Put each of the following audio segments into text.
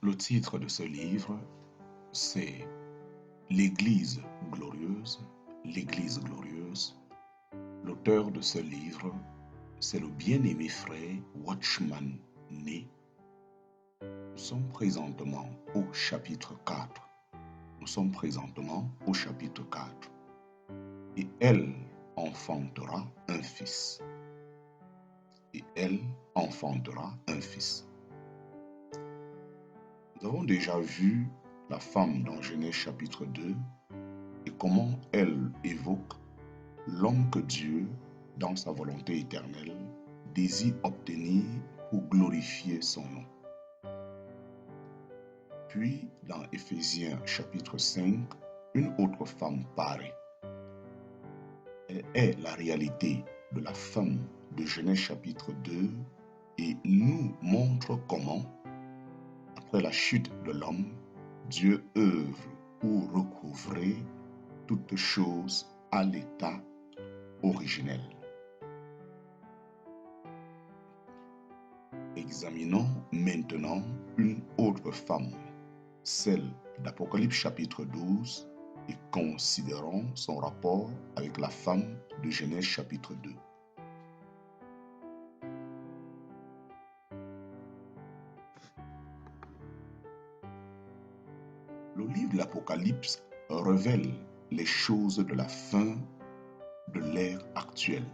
Le titre de ce livre, c'est L'Église glorieuse, l'Église glorieuse. L'auteur de ce livre, c'est le bien-aimé frère Watchman Nee. Nous sommes présentement au chapitre 4. Et elle enfantera un fils. Nous avons déjà vu la femme dans Genèse chapitre 2 et comment elle évoque l'homme que Dieu, dans sa volonté éternelle, désire obtenir pour glorifier son nom. Puis, dans Éphésiens chapitre 5, une autre femme paraît. Elle est la réalité de la femme de Genèse chapitre 2 et nous montre comment, après la chute de l'homme, Dieu œuvre pour recouvrer toutes choses à l'état originel. Examinons maintenant une autre femme, celle d'Apocalypse chapitre 12, et considérons son rapport avec la femme de Genèse chapitre 2. Le livre de l'Apocalypse révèle les choses de la fin de l'ère actuelle.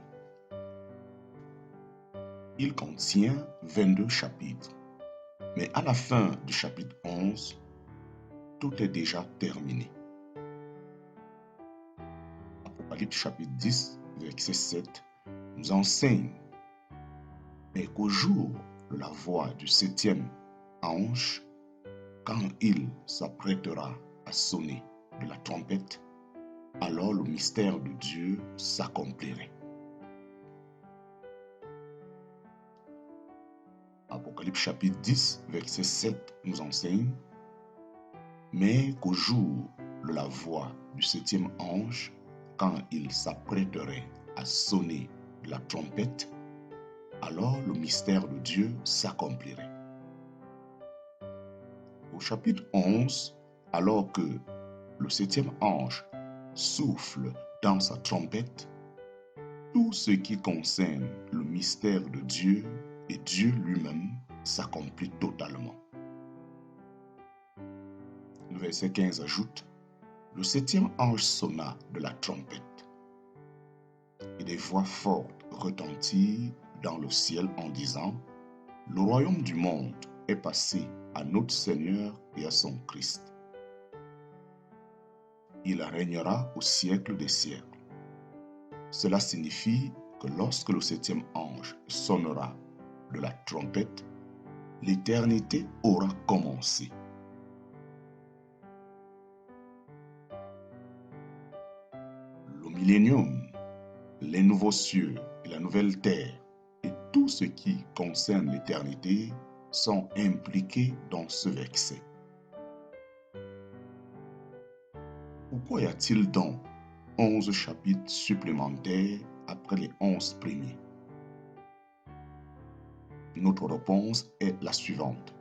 Il contient 22 chapitres, mais à la fin du chapitre 11, tout est déjà terminé. Apocalypse chapitre 10, verset 7, nous enseigne mais qu'au jour de la voix du 7e ange, quand il s'apprêtera à sonner de la trompette, alors le mystère de Dieu s'accomplirait. Apocalypse chapitre 10, verset 7 nous enseigne mais qu'au jour de la voix du 7e ange, quand il s'apprêterait à sonner de la trompette, alors le mystère de Dieu s'accomplirait. Au chapitre 11, alors que le 7e ange souffle dans sa trompette, tout ce qui concerne le mystère de Dieu et Dieu lui-même s'accomplit totalement. Le verset 15 ajoute, le 7e ange sonna de la trompette et des voix fortes retentirent dans le ciel en disant, le royaume du monde est passé à notre Seigneur et à son Christ. Il régnera au siècle des siècles. Cela signifie que lorsque le 7e ange sonnera de la trompette, l'éternité aura commencé. Le millénium, les nouveaux cieux et la nouvelle terre et tout ce qui concerne l'éternité sont impliqués dans ce verset. Pourquoi y a-t-il donc 11 chapitres supplémentaires après les 11 premiers? Notre réponse est la suivante.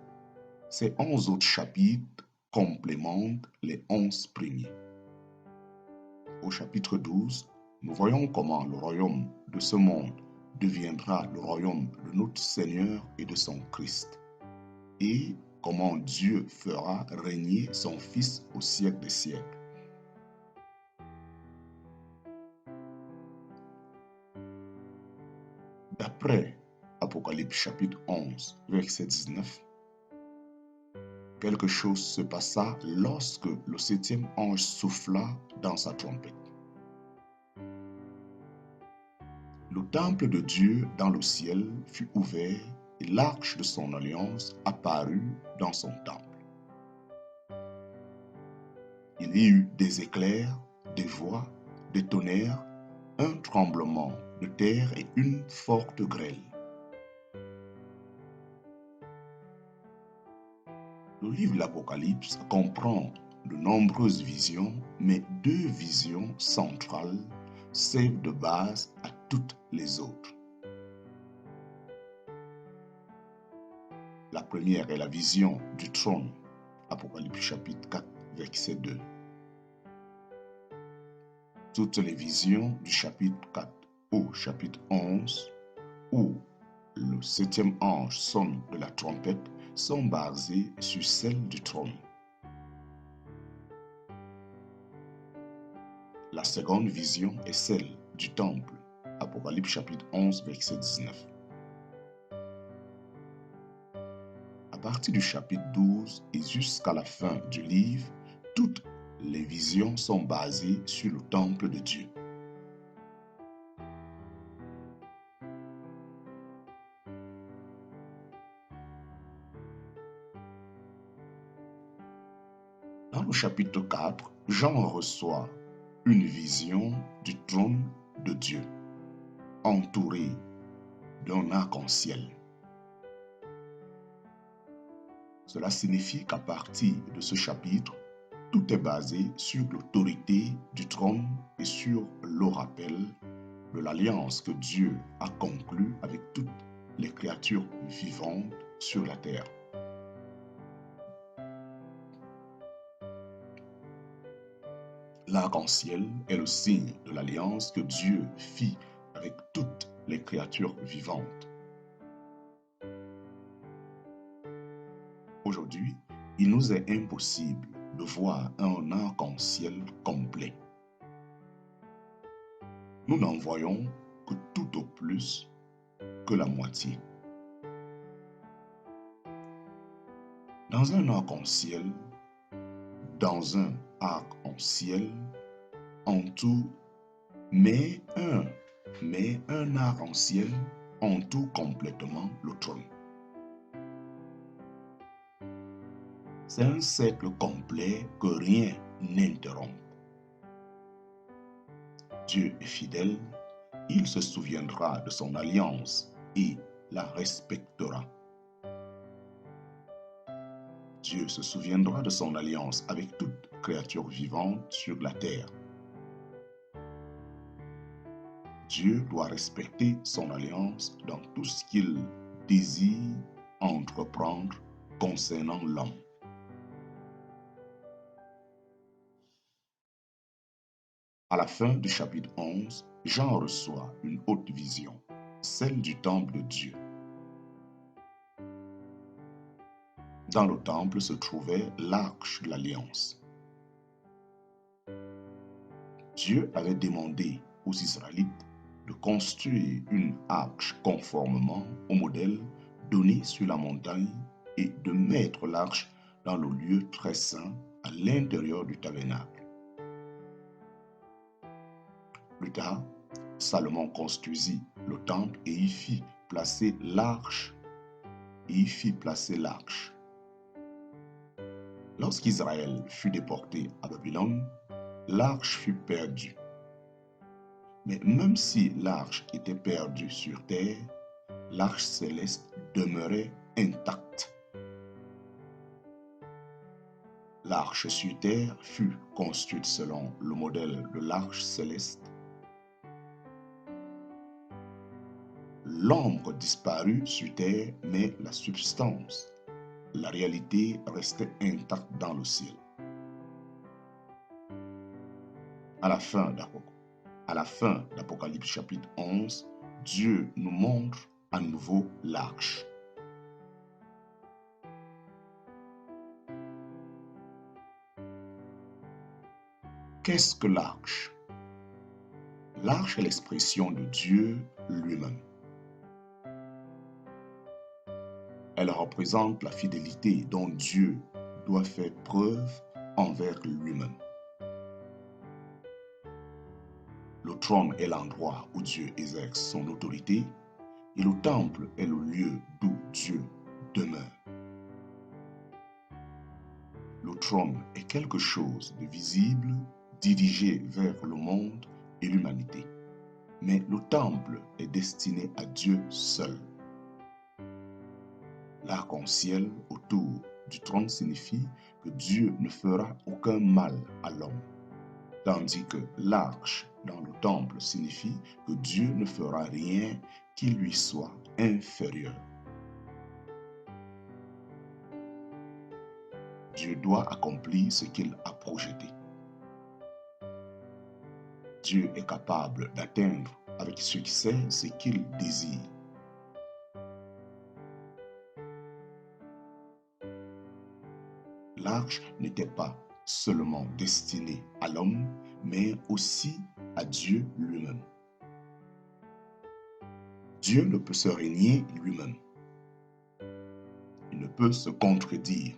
Ces 11 autres chapitres complémentent les 11 premiers. Au chapitre 12, nous voyons comment le royaume de ce monde deviendra le royaume de notre Seigneur et de son Christ, et comment Dieu fera régner son Fils au siècle des siècles. D'après Apocalypse chapitre 11, verset 19, quelque chose se passa lorsque le 7e ange souffla dans sa trompette. Le temple de Dieu dans le ciel fut ouvert et l'arche de son alliance apparut dans son temple. Il y eut des éclairs, des voix, des tonnerres, un tremblement de terre et une forte grêle. Le livre de l'Apocalypse comprend de nombreuses visions, mais 2 visions centrales servent de base à toutes les autres. La première est la vision du trône, Apocalypse chapitre 4, verset 2. Toutes les visions du chapitre 4 au chapitre 11, où le septième ange sonne de la trompette, sont basées sur celle du trône. La seconde vision est celle du temple, Apocalypse chapitre 11, verset 19. À partir du chapitre 12 et jusqu'à la fin du livre, toutes les visions sont basées sur le temple de Dieu. Dans le chapitre 4, Jean reçoit une vision du trône de Dieu, entouré d'un arc-en-ciel. Cela signifie qu'à partir de ce chapitre, tout est basé sur l'autorité du trône et sur le rappel de l'alliance que Dieu a conclue avec toutes les créatures vivantes sur la terre. L'arc-en-ciel est le signe de l'alliance que Dieu fit avec toutes les créatures vivantes. Aujourd'hui, il nous est impossible de voir un arc-en-ciel complet. Nous n'en voyons que tout au plus que la moitié. Dans un arc-en-ciel, en tout, mais un arc-en-ciel entoure complètement le trône. C'est un cercle complet que rien n'interrompt. Dieu est fidèle, il se souviendra de son alliance et la respectera. Dieu se souviendra de son alliance avec toute créature vivante sur la terre. Dieu doit respecter son alliance dans tout ce qu'il désire entreprendre concernant l'homme. À la fin du chapitre 11, Jean reçoit une autre vision, celle du temple de Dieu. Dans le temple se trouvait l'arche de l'alliance. Dieu avait demandé aux Israélites de construire une arche conformément au modèle donné sur la montagne et de mettre l'arche dans le lieu très saint à l'intérieur du tabernacle. Plus tard, Salomon construisit le temple et y fit placer l'arche. Lorsqu'Israël fut déporté à Babylone, l'arche fut perdue. Mais même si l'arche était perdue sur terre, l'arche céleste demeurait intacte. L'arche sur terre fut construite selon le modèle de l'arche céleste. L'ombre disparut sur terre, mais la substance, la réalité restait intacte dans le ciel. À la fin d'Apocalypse chapitre 11, Dieu nous montre à nouveau l'arche. Qu'est-ce que l'arche? L'arche est l'expression de Dieu lui-même. Elle représente la fidélité dont Dieu doit faire preuve envers lui-même. Le trône est l'endroit où Dieu exerce son autorité et le temple est le lieu d'où Dieu demeure. Le trône est quelque chose de visible dirigé vers le monde et l'humanité, mais le temple est destiné à Dieu seul. L'arc-en-ciel autour du trône signifie que Dieu ne fera aucun mal à l'homme, tandis que l'arche dans le temple signifie que Dieu ne fera rien qui lui soit inférieur. Dieu doit accomplir ce qu'il a projeté. Dieu est capable d'atteindre avec succès ce qu'il désire. L'arche n'était pas seulement destinée à l'homme, mais aussi à Dieu lui-même. Dieu ne peut se régner lui-même. Il ne peut se contredire.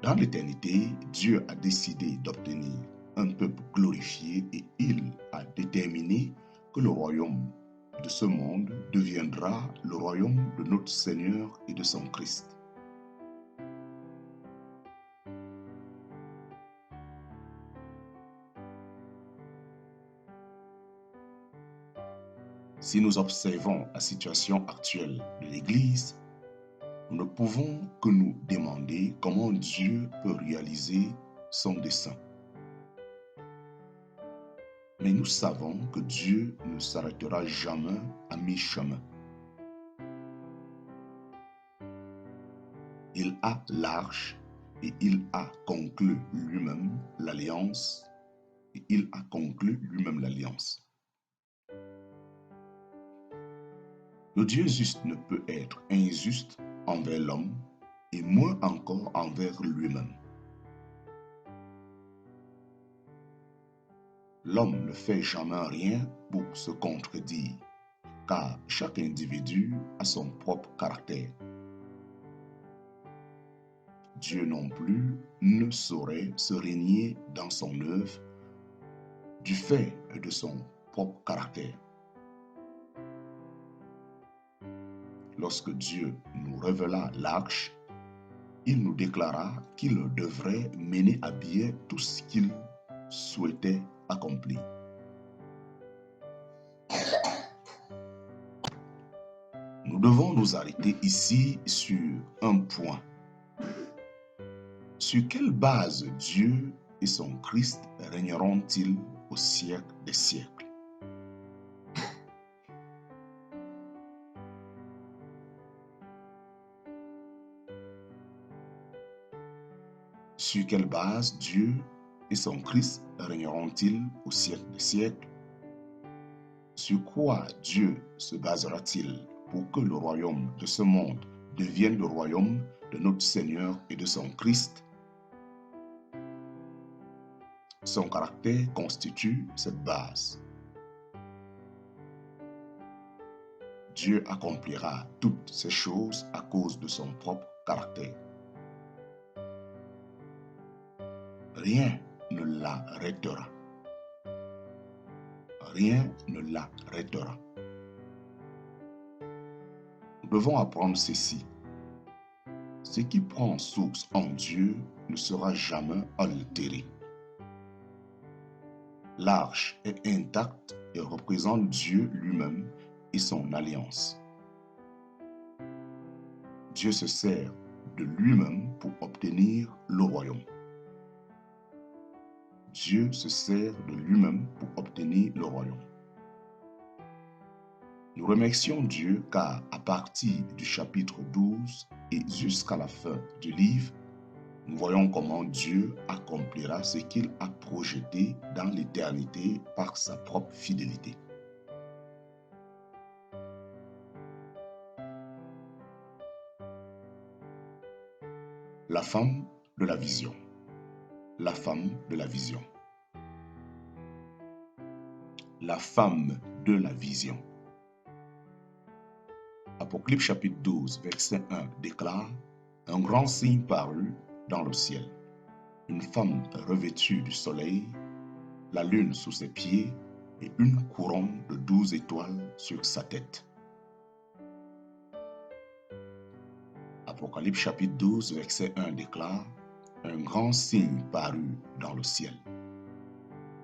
Dans l'éternité, Dieu a décidé d'obtenir un peuple glorifié et il a déterminé que le royaume de ce monde deviendra le royaume de notre Seigneur et de son Christ. Si nous observons la situation actuelle de l'Église, nous ne pouvons que nous demander comment Dieu peut réaliser son dessein. Mais nous savons que Dieu ne s'arrêtera jamais à mi-chemin. Il a l'arche et il a conclu lui-même l'alliance. Le Dieu juste ne peut être injuste envers l'homme et moins encore envers lui-même. L'homme ne fait jamais rien pour se contredire, car chaque individu a son propre caractère. Dieu non plus ne saurait se régner dans son œuvre du fait de son propre caractère. Lorsque Dieu nous révéla l'arche, il nous déclara qu'il devrait mener à bien tout ce qu'il souhaitait accomplir. Nous devons nous arrêter ici sur un point. Sur quelle base Dieu et son Christ régneront-ils au siècle des siècles? Sur quelle base Dieu et son Christ régneront-ils au siècle des siècles? Sur quoi Dieu se basera-t-il pour que le royaume de ce monde devienne le royaume de notre Seigneur et de son Christ? Son caractère constitue cette base. Dieu accomplira toutes ces choses à cause de son propre caractère. Rien ne l'arrêtera. Rien ne l'arrêtera. Nous devons apprendre ceci. Ce qui prend source en Dieu ne sera jamais altéré. L'arche est intacte et représente Dieu lui-même et son alliance. Dieu se sert de lui-même pour obtenir le royaume. Dieu se sert de lui-même pour obtenir le royaume. Nous remercions Dieu car à partir du chapitre 12 et jusqu'à la fin du livre, nous voyons comment Dieu accomplira ce qu'il a projeté dans l'éternité par sa propre fidélité. La femme de la vision. La femme de la vision. La femme de la vision. Apocalypse chapitre 12, verset 1 déclare: un grand signe parut dans le ciel. Une femme revêtue du soleil, la lune sous ses pieds et une couronne de 12 étoiles sur sa tête. Apocalypse chapitre 12, verset 1 déclare: un grand signe parut dans le ciel.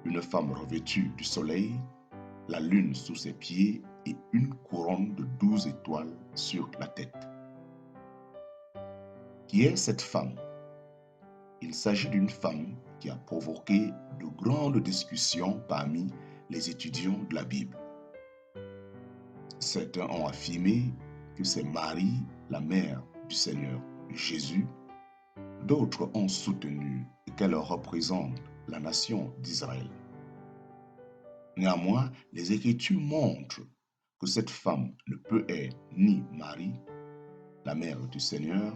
Une femme revêtue du soleil, la lune sous ses pieds et une couronne de 12 étoiles sur la tête. Qui est cette femme? Il s'agit d'une femme qui a provoqué de grandes discussions parmi les étudiants de la Bible. Certains ont affirmé que c'est Marie, la mère du Seigneur Jésus, D'autres ont soutenu qu'elle représente la nation d'Israël. Néanmoins, les Écritures montrent que cette femme ne peut être ni Marie, la mère du Seigneur,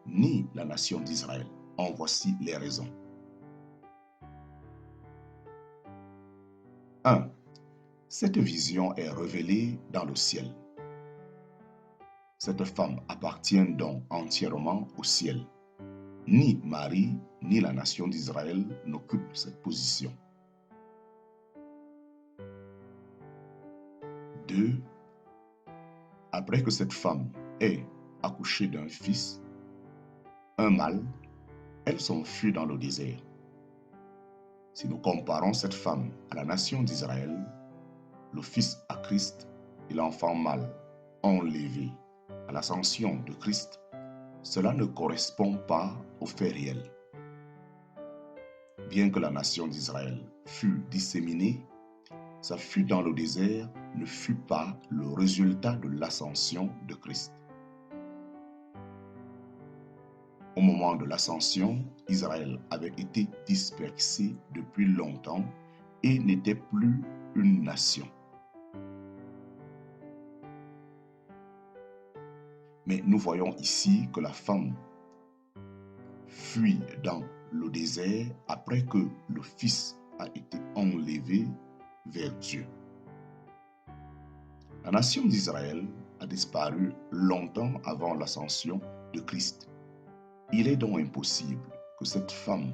ni la nation d'Israël. En voici les raisons. 1. Cette vision est révélée dans le ciel. Cette femme appartient donc entièrement au ciel. Ni Marie, ni la nation d'Israël n'occupent cette position. 2. Après que cette femme ait accouché d'un fils, un mâle, elle s'enfuit dans le désert. Si nous comparons cette femme à la nation d'Israël, le fils à Christ et l'enfant mâle enlevé à l'ascension de Christ, cela ne correspond pas aux faits réels. Bien que la nation d'Israël fût disséminée, sa fuite dans le désert ne fut pas le résultat de l'ascension de Christ. Au moment de l'ascension, Israël avait été dispersé depuis longtemps et n'était plus une nation. Mais nous voyons ici que la femme fuit dans le désert après que le Fils a été enlevé vers Dieu. La nation d'Israël a disparu longtemps avant l'ascension de Christ. Il est donc impossible que cette femme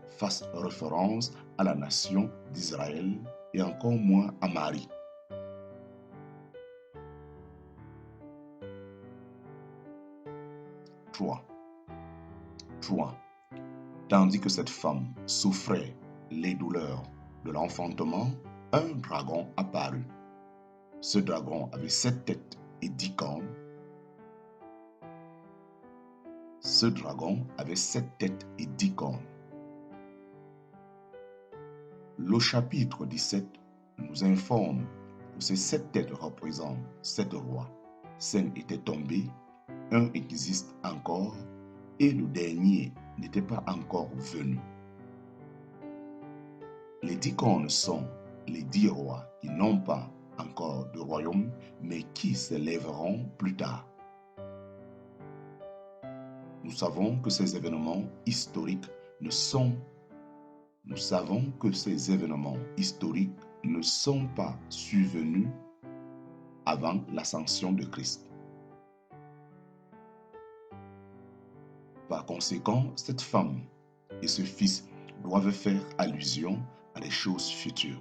fasse référence à la nation d'Israël et encore moins à Marie. Trois. Tandis que cette femme souffrait les douleurs de l'enfantement, un dragon apparut. Ce dragon avait 7 têtes et 10 cornes. Ce dragon avait 7 têtes et 10 cornes. Le chapitre 17 nous informe que ces 7 têtes représentent 7 rois. 5 étaient tombés, un existe encore et le dernier n'était pas encore venu. Les 10 cornes sont les 10 rois qui n'ont pas encore de royaume, mais qui s'élèveront plus tard. Nous savons que ces événements historiques ne sont pas survenus avant l'ascension de Christ. Par conséquent, cette femme et ce fils doivent faire allusion à des choses futures.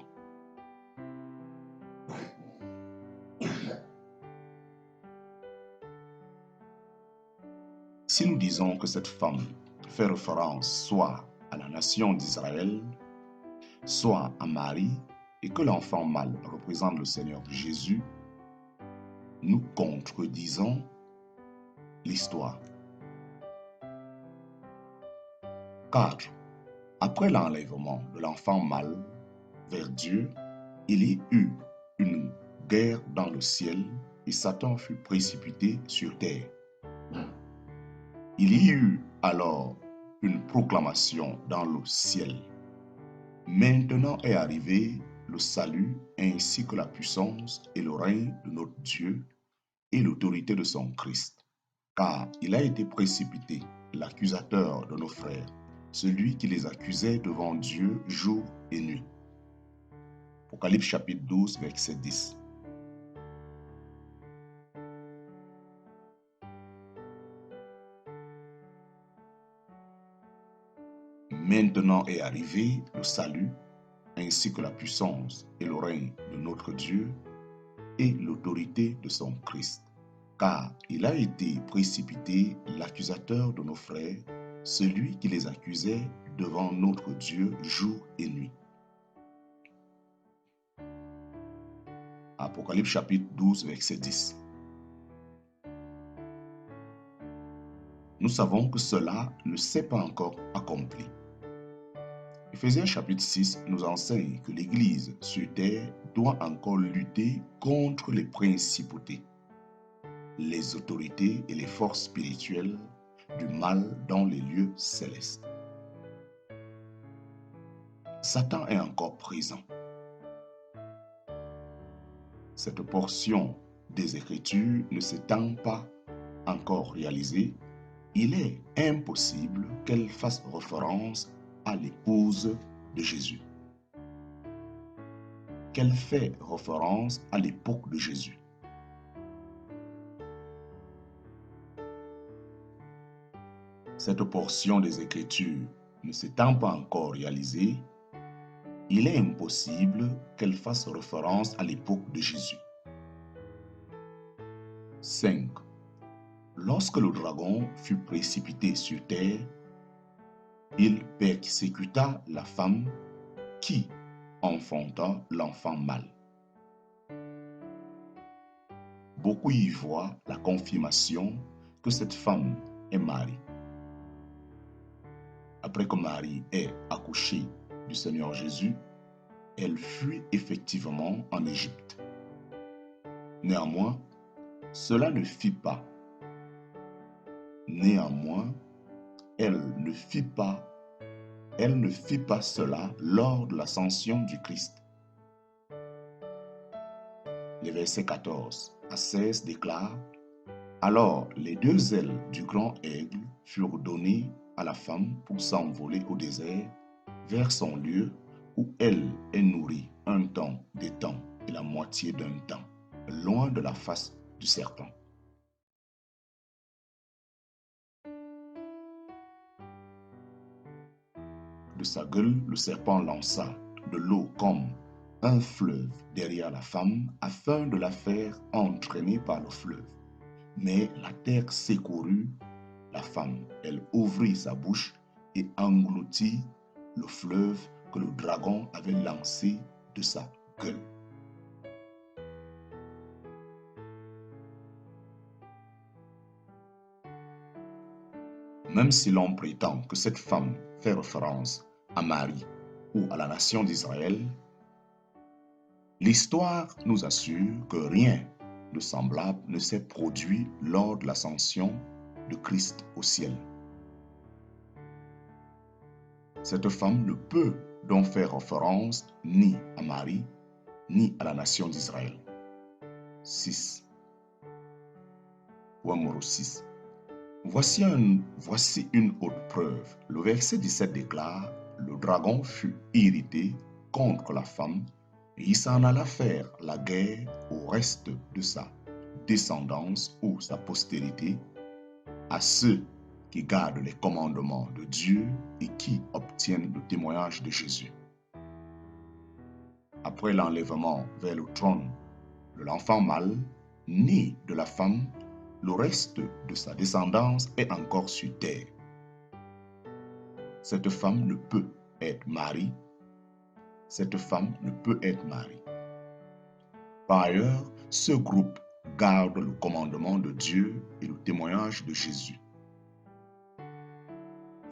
Si nous disons que cette femme fait référence soit à la nation d'Israël, soit à Marie, et que l'enfant mâle représente le Seigneur Jésus, nous contredisons l'histoire. 4. Après l'enlèvement de l'enfant mâle vers Dieu, il y eut une guerre dans le ciel et Satan fut précipité sur terre. Il y eut alors une proclamation dans le ciel. Maintenant est arrivé le salut ainsi que la puissance et le règne de notre Dieu et l'autorité de son Christ. Car il a été précipité, l'accusateur de nos frères, celui qui les accusait devant Dieu jour et nuit. Apocalypse chapitre 12, verset 10. Maintenant est arrivé le salut, ainsi que la puissance et le règne de notre Dieu et l'autorité de son Christ. Car il a été précipité l'accusateur de nos frères, celui qui les accusait devant notre Dieu jour et nuit. Apocalypse chapitre 12, verset 10. Nous savons que cela ne s'est pas encore accompli. Éphésiens chapitre 6 nous enseigne que l'Église sur terre doit encore lutter contre les principautés, les autorités et les forces spirituelles du mal dans les lieux célestes. Satan est encore présent. Cette portion des Écritures ne s'étant pas encore réalisée, il est impossible qu'elle fasse référence à l'épouse de Jésus, qu'elle fait référence à l'époque de Jésus. Cette portion des Écritures ne s'étant pas encore réalisée, il est impossible qu'elle fasse référence à l'époque de Jésus. 5. Lorsque le dragon fut précipité sur terre, il persécuta la femme qui enfanta l'enfant mâle. Beaucoup y voient la confirmation que cette femme est Marie. Après que Marie ait accouché du Seigneur Jésus, elle fuit effectivement en Égypte. Néanmoins, cela ne fit pas. Elle ne fit pas cela lors de l'ascension du Christ. Les versets 14 à 16 déclarent: Alors les deux ailes du grand aigle furent données à la femme pour s'envoler au désert vers son lieu où elle est nourrie un temps, des temps et la moitié d'un temps, loin de la face du serpent. De sa gueule, le serpent lança de l'eau comme un fleuve derrière la femme afin de la faire entraîner par le fleuve. Mais la terre secourut la femme. Elle ouvrit sa bouche et engloutit le fleuve que le dragon avait lancé de sa gueule. Même si l'on prétend que cette femme fait référence à Marie ou à la nation d'Israël, l'histoire nous assure que rien de semblable ne s'est produit lors de l'ascension de Christ au ciel. Cette femme ne peut donc faire référence ni à Marie, ni à la nation d'Israël. 6. Point numéro 6. Voici une autre preuve. Le verset 17 déclare: Le dragon fut irrité contre la femme et il s'en alla faire la guerre au reste de sa descendance ou sa postérité, à ceux qui gardent les commandements de Dieu et qui obtiennent le témoignage de Jésus. Après l'enlèvement vers le trône de l'enfant mâle, né de la femme, le reste de sa descendance est encore sur terre. Cette femme ne peut être Marie. Cette femme ne peut être Marie. Par ailleurs, ce groupe garde le commandement de Dieu et le témoignage de Jésus.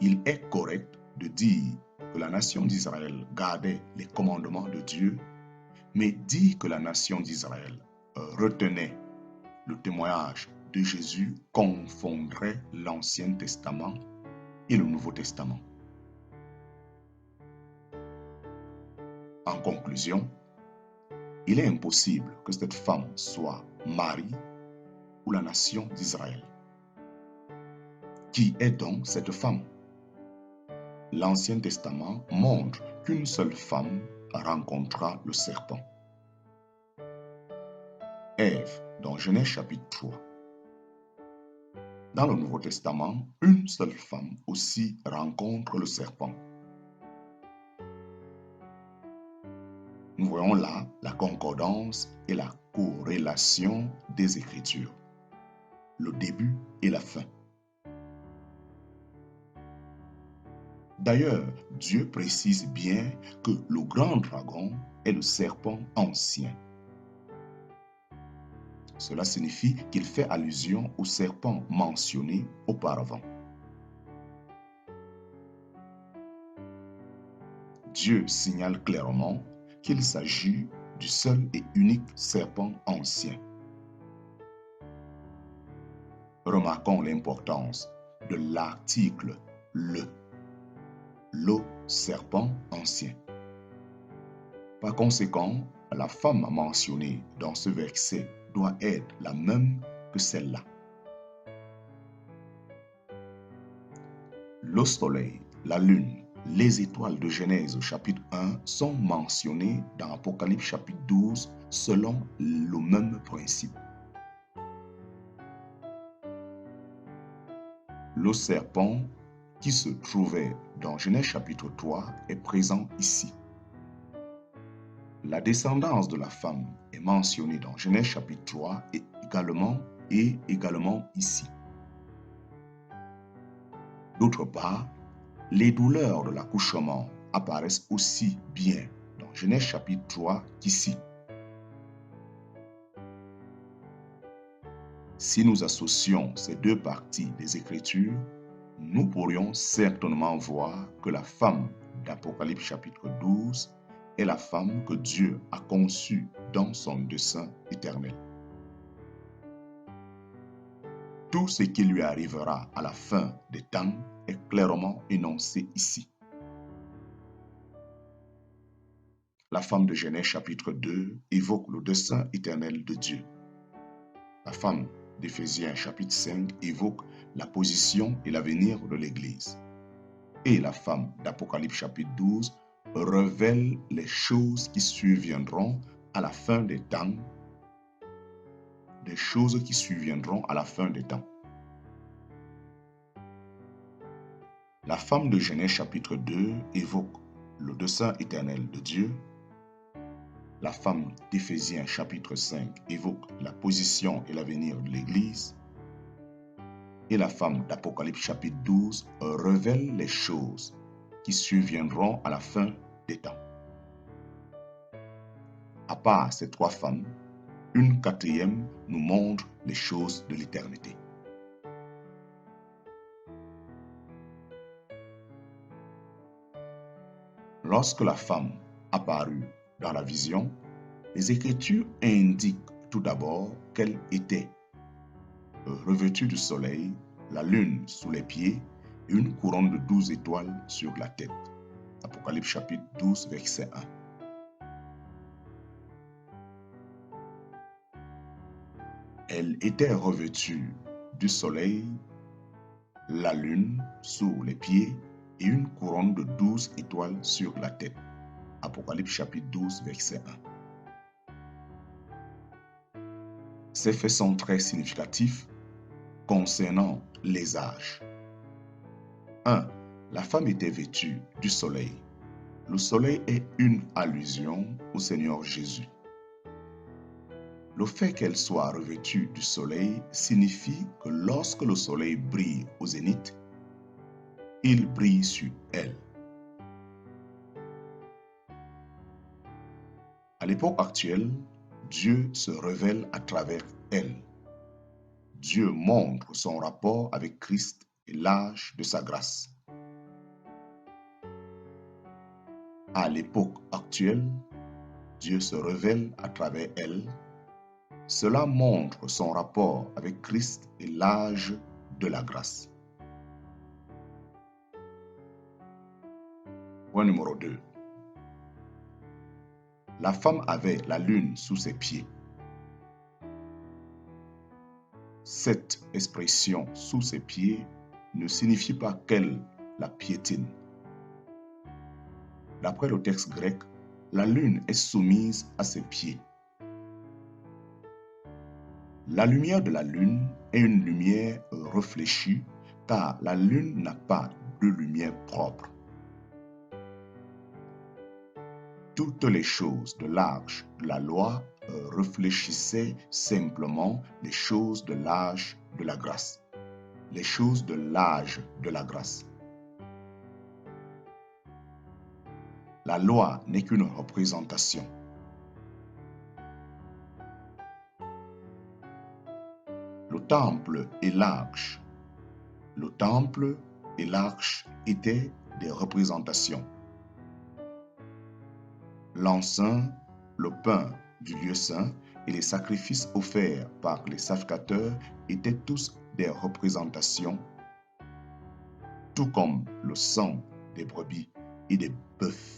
Il est correct de dire que la nation d'Israël gardait les commandements de Dieu, mais dire que la nation d'Israël retenait le témoignage de Jésus confondrait l'Ancien Testament et le Nouveau Testament. En conclusion, il est impossible que cette femme soit Marie ou la nation d'Israël. Qui est donc cette femme? L'Ancien Testament montre qu'une seule femme rencontra le serpent. Ève, dans Genèse chapitre 3. Dans le Nouveau Testament, une seule femme aussi rencontre le serpent. Nous voyons là la concordance et la corrélation des Écritures, le début et la fin. D'ailleurs, Dieu précise bien que le grand dragon est le serpent ancien. Cela signifie qu'il fait allusion au serpent mentionné auparavant. Dieu signale clairement qu'il s'agit du seul et unique serpent ancien. Remarquons l'importance de l'article le serpent ancien. Par conséquent, la femme mentionnée dans ce verset doit être la même que celle-là. Le soleil, la lune, les étoiles de Genèse au chapitre 1 sont mentionnés dans Apocalypse chapitre 12 selon le même principe. Le serpent qui se trouvait dans Genèse chapitre 3 est présent ici. La descendance de la femme est mentionnée dans Genèse chapitre 3 et également ici. D'autre part, les douleurs de l'accouchement apparaissent aussi bien dans Genèse chapitre 3 qu'ici. Si nous associons ces deux parties des Écritures, nous pourrions certainement voir que la femme d'Apocalypse chapitre 12 est la femme que Dieu a conçue dans son dessein éternel. Tout ce qui lui arrivera à la fin des temps est clairement énoncé ici. La femme de Genèse chapitre 2 évoque le dessein éternel de Dieu. La femme d'Éphésiens chapitre 5 évoque la position et l'avenir de l'Église. Et la femme d'Apocalypse chapitre 12 révèle les choses qui surviendront à la fin des temps. Des choses qui surviendront à la fin des temps. La femme de Genèse chapitre 2 évoque le dessein éternel de Dieu. La femme d'Éphésiens chapitre 5 évoque la position et l'avenir de l'Église. Et la femme d'Apocalypse chapitre 12 révèle les choses qui surviendront à la fin des temps. À part ces trois femmes, une quatrième nous montre les choses de l'éternité. Lorsque la femme apparut dans la vision, les Écritures indiquent tout d'abord qu'elle était revêtue du soleil, la lune sous les pieds et une couronne de 12 étoiles sur la tête. Apocalypse chapitre 12, verset 1. Elle était revêtue du soleil, la lune sous les pieds et une couronne de 12 étoiles sur la tête. Apocalypse chapitre 12, verset 1. Ces faits sont très significatifs concernant les âges. 1. La femme était vêtue du soleil. Le soleil est une allusion au Seigneur Jésus. Le fait qu'elle soit revêtue du soleil signifie que lorsque le soleil brille au zénith, il brille sur elle. À l'époque actuelle, Dieu se révèle à travers elle. Dieu montre son rapport avec Christ et l'âge de sa grâce. À l'époque actuelle, Dieu se révèle à travers elle. Cela montre son rapport avec Christ et l'âge de la grâce. Point numéro 2. La femme avait la lune sous ses pieds. Cette expression sous ses pieds ne signifie pas qu'elle la piétine. D'après le texte grec, la lune est soumise à ses pieds. La lumière de la lune est une lumière réfléchie car la lune n'a pas de lumière propre. Toutes les choses de l'âge de la loi réfléchissaient simplement les choses de l'âge de la grâce. Les choses de l'âge de la grâce. La loi n'est qu'une représentation. Le temple et l'arche. Le temple et l'arche étaient des représentations. L'encens, le pain du lieu saint et les sacrifices offerts par les sacrificateurs étaient tous des représentations tout comme le sang des brebis et des bœufs